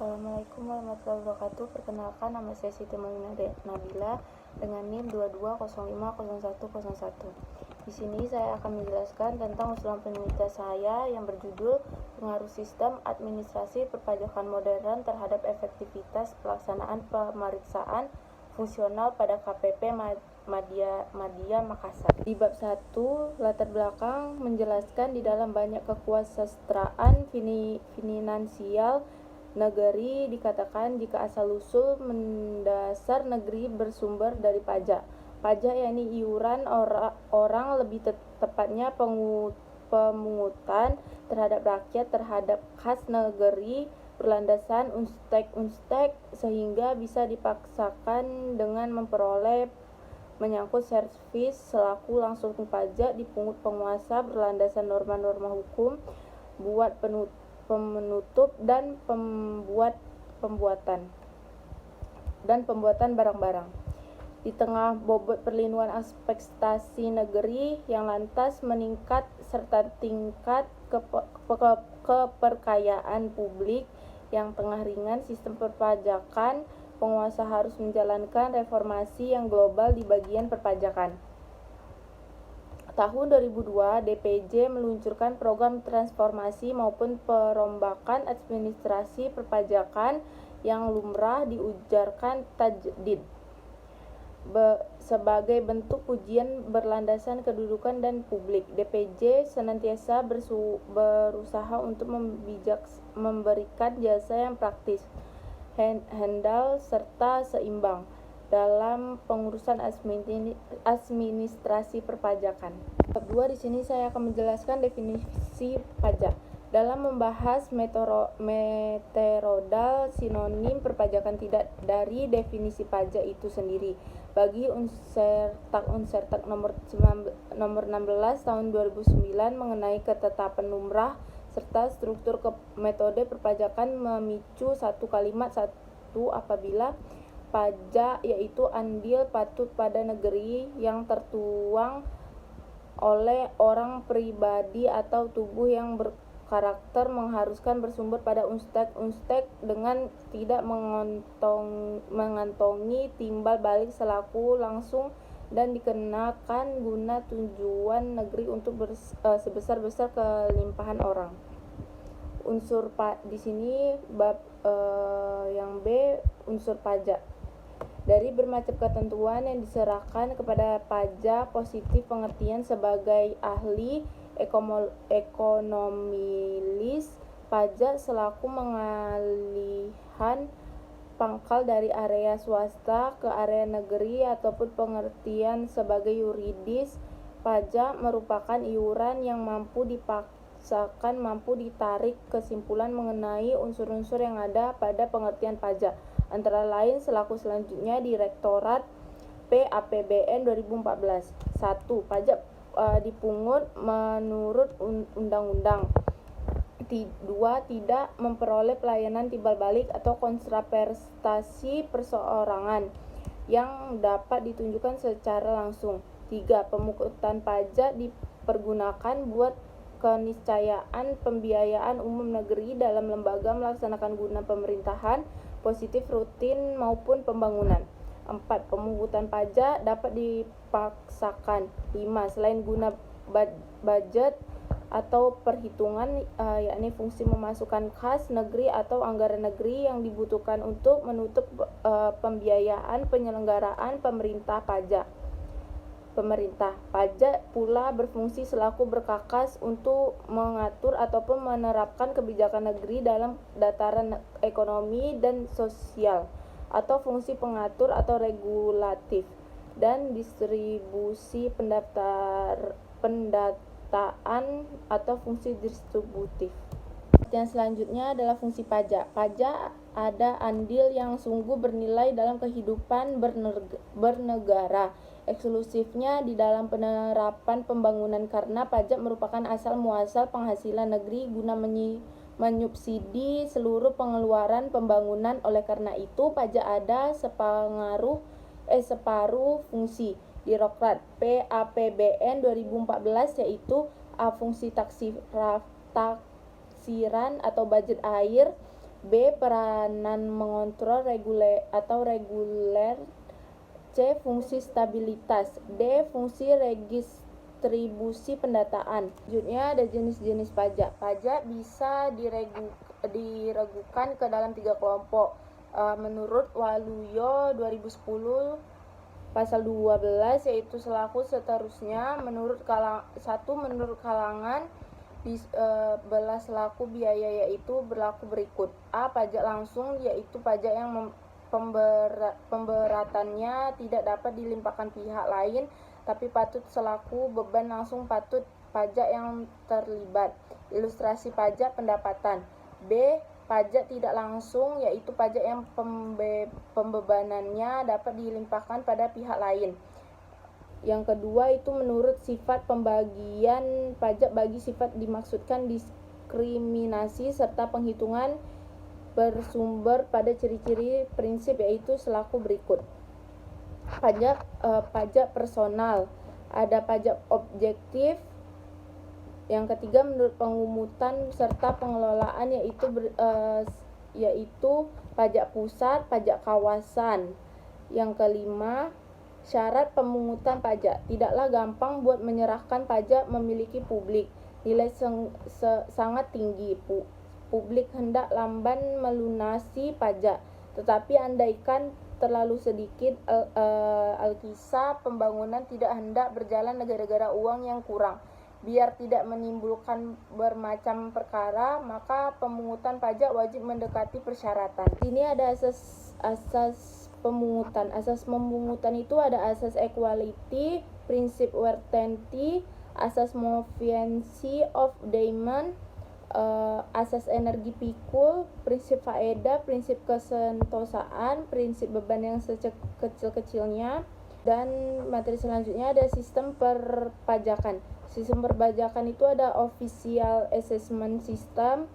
Assalamualaikum warahmatullahi wabarakatuh. Perkenalkan, nama saya Siti Nabila dengan NIM 22050101. Di sini saya akan menjelaskan tentang usulan penelitian saya yang berjudul Pengaruh Sistem Administrasi Perpajakan Modern terhadap Efektivitas Pelaksanaan Pemeriksaan Fungsional pada KPP Madya Makassar. Di bab 1, latar belakang menjelaskan di dalam banyak kekuasaan finansial negeri dikatakan jika asal-usul mendasar negeri bersumber dari pajak. Pajak yakni iuran orang, lebih tepatnya pemungutan terhadap rakyat terhadap kas negeri berlandaskan unstek sehingga bisa dipaksakan dengan memperoleh menyangkut servis selaku langsung pajak dipungut penguasa berlandaskan norma-norma hukum, buat penutup dan pembuatan barang-barang. Di tengah bobot perlindungan ekspektasi negeri yang lantas meningkat serta tingkat keperkayaan publik yang tengah ringan sistem perpajakan, penguasa harus menjalankan reformasi yang global di bagian perpajakan. Tahun 2002, DPJ meluncurkan program transformasi maupun perombakan administrasi perpajakan yang lumrah diujarkan tajdid sebagai bentuk ujian berlandaskan kedudukan dan publik. DPJ senantiasa berusaha untuk memberikan jasa yang praktis, handal serta seimbang dalam pengurusan administrasi perpajakan. Bab 2 di sini saya akan menjelaskan definisi pajak. Dalam membahas meterodal sinonim perpajakan tidak dari definisi pajak itu sendiri. Bagi Unsertak nomor 16 tahun 2009 mengenai ketetapan lumrah serta struktur metode perpajakan memicu satu kalimat apabila pajak yaitu andil patut pada negeri yang tertuang oleh orang pribadi atau tubuh yang berkarakter mengharuskan bersumber pada unstek dengan tidak mengantongi timbal balik selaku langsung dan dikenakan guna tujuan negeri untuk sebesar-besar kelimpahan orang. Unsur di sini bab yang B, unsur pajak. Dari bermacam ketentuan yang diserahkan kepada pajak positif pengertian sebagai ahli ekonomilis pajak selaku pengalihan pangkal dari area swasta ke area negeri ataupun pengertian sebagai yuridis pajak merupakan iuran yang mampu ditarik kesimpulan mengenai unsur-unsur yang ada pada pengertian pajak, antara lain selaku selanjutnya Direktorat PAPBN 2014. 1. Pajak dipungut menurut undang-undang. 2. Tidak memperoleh pelayanan timbal balik atau kontraprestasi perseorangan yang dapat ditunjukkan secara langsung. 3. Pemungutan pajak dipergunakan buat keniscayaan pembiayaan umum negeri dalam lembaga melaksanakan guna pemerintahan positif rutin maupun pembangunan. 4. Pemungutan pajak dapat dipaksakan. 5. Selain guna budget atau perhitungan yakni fungsi memasukkan kas negeri atau anggaran negeri yang dibutuhkan untuk menutup pembiayaan penyelenggaraan pemerintah pajak pula berfungsi selaku berkakas untuk mengatur ataupun menerapkan kebijakan negeri dalam dataran ekonomi dan sosial atau fungsi pengatur atau regulatif dan distribusi pendataan atau fungsi distributif. Yang selanjutnya adalah fungsi pajak. Pajak ada andil yang sungguh bernilai dalam kehidupan bernegara, eksklusifnya di dalam penerapan pembangunan karena pajak merupakan asal muasal penghasilan negeri guna menyubsidi seluruh pengeluaran pembangunan. Oleh karena itu, pajak ada separuh fungsi. Direktorat PAPBN 2014 yaitu A. Fungsi taksiran atau budget air, B. Peranan mengontrol reguler. C. Fungsi stabilitas. D. Fungsi redistribusi pendataan. Selanjutnya ada jenis-jenis pajak. Pajak bisa diragukan ke dalam 3 kelompok. Menurut Waluyo 2010 pasal 12 yaitu selaku seterusnya. Menurut kalangan belas selaku biaya yaitu berlaku berikut. A. Pajak langsung yaitu pajak yang pemberatannya tidak dapat dilimpahkan pihak lain tapi patut selaku beban langsung pajak yang terlibat. Ilustrasi pajak pendapatan. B. Pajak tidak langsung yaitu pajak yang pembebanannya dapat dilimpahkan pada pihak lain. Yang kedua itu menurut sifat pembagian pajak bagi sifat dimaksudkan diskriminasi serta penghitungan bersumber pada ciri-ciri prinsip yaitu selaku berikut. Pajak personal, ada pajak objektif. Yang ketiga menurut pengumutan serta pengelolaan yaitu pajak pusat, pajak kawasan. Yang kelima, syarat pemungutan pajak. Tidaklah gampang buat menyerahkan pajak memiliki publik. Nilai sangat tinggi. Publik hendak lamban melunasi pajak, tetapi andaikan terlalu sedikit alkisah pembangunan tidak hendak berjalan gara-gara uang yang kurang. Biar tidak menimbulkan bermacam perkara, maka pemungutan pajak wajib mendekati persyaratan. Ini ada asas pemungutan. Asas pemungutan itu ada asas equality, prinsip Wertenti, asas moveancy of demand, asas energi pikul, prinsip faedah, prinsip kesentosaan, prinsip beban yang sekecil-kecilnya. Dan materi selanjutnya ada sistem perpajakan. Sistem perpajakan itu ada official assessment system,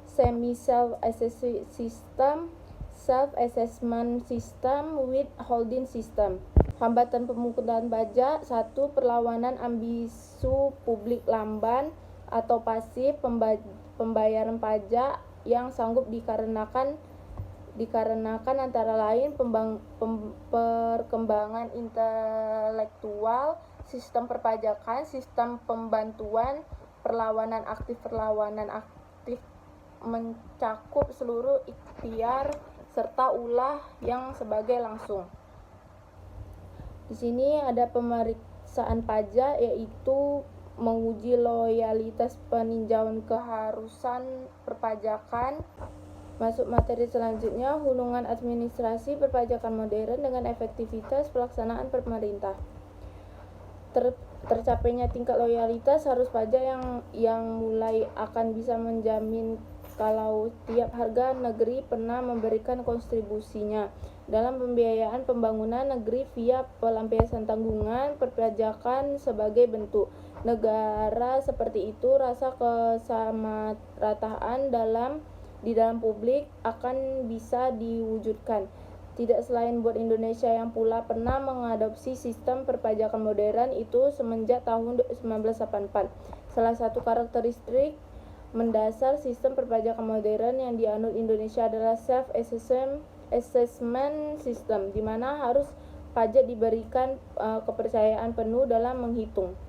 semi self-assessment system, self-assessment system, withholding system. Hambatan pemungutan pajak: 1. Perlawanan ambisu publik lamban atau pasif pembayaran pajak yang sanggup dikarenakan antara lain perkembangan intelektual, sistem perpajakan, sistem pembantuan, perlawanan aktif mencakup seluruh ikhtiar serta ulah yang sebagai langsung. Di sini ada pemeriksaan pajak yaitu menguji loyalitas peninjauan keharusan perpajakan. Masuk materi selanjutnya, hubungan administrasi perpajakan modern dengan efektivitas pelaksanaan pemerintah. Tercapainya tingkat loyalitas harus pajak yang mulai akan bisa menjamin kalau tiap harga negeri pernah memberikan kontribusinya dalam pembiayaan pembangunan negeri via pelampiasan tanggungan perpajakan sebagai bentuk negara. Seperti itu, rasa kesamarataan di dalam publik akan bisa diwujudkan. Tidak selain buat Indonesia yang pula pernah mengadopsi sistem perpajakan modern itu semenjak tahun 1984. Salah satu karakteristik mendasar sistem perpajakan modern yang dianut Indonesia adalah self-assessment system, di mana harus pajak diberikan kepercayaan penuh dalam menghitung.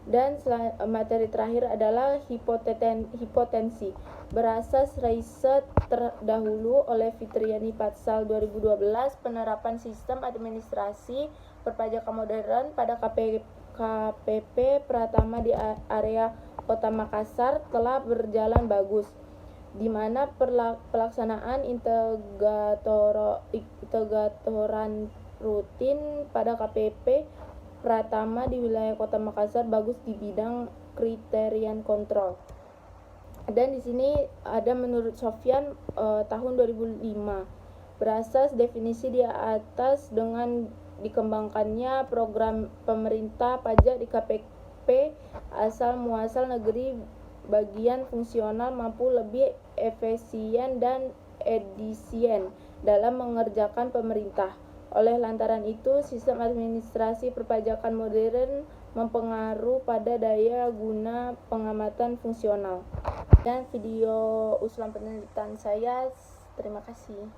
Dan materi terakhir adalah hipotensi. Berasas riset terdahulu oleh Fitriani Patsal 2012, penerapan sistem administrasi perpajakan modern pada KPP Pratama di area Kota Makassar telah berjalan bagus, di mana pelaksanaan integratoran rutin pada KPP Pratama di wilayah Kota Makassar bagus di bidang kriterian kontrol. Dan di sini ada menurut Sofyan tahun 2005. Berasas definisi di atas dengan dikembangkannya program pemerintah pajak di KPP asal muasal negeri bagian fungsional mampu lebih efisien dan efisien dalam mengerjakan pemerintah. Oleh lantaran itu, sistem administrasi perpajakan modern mempengaruhi pada daya guna pengamatan fungsional. Dan video usulan penelitian saya, terima kasih.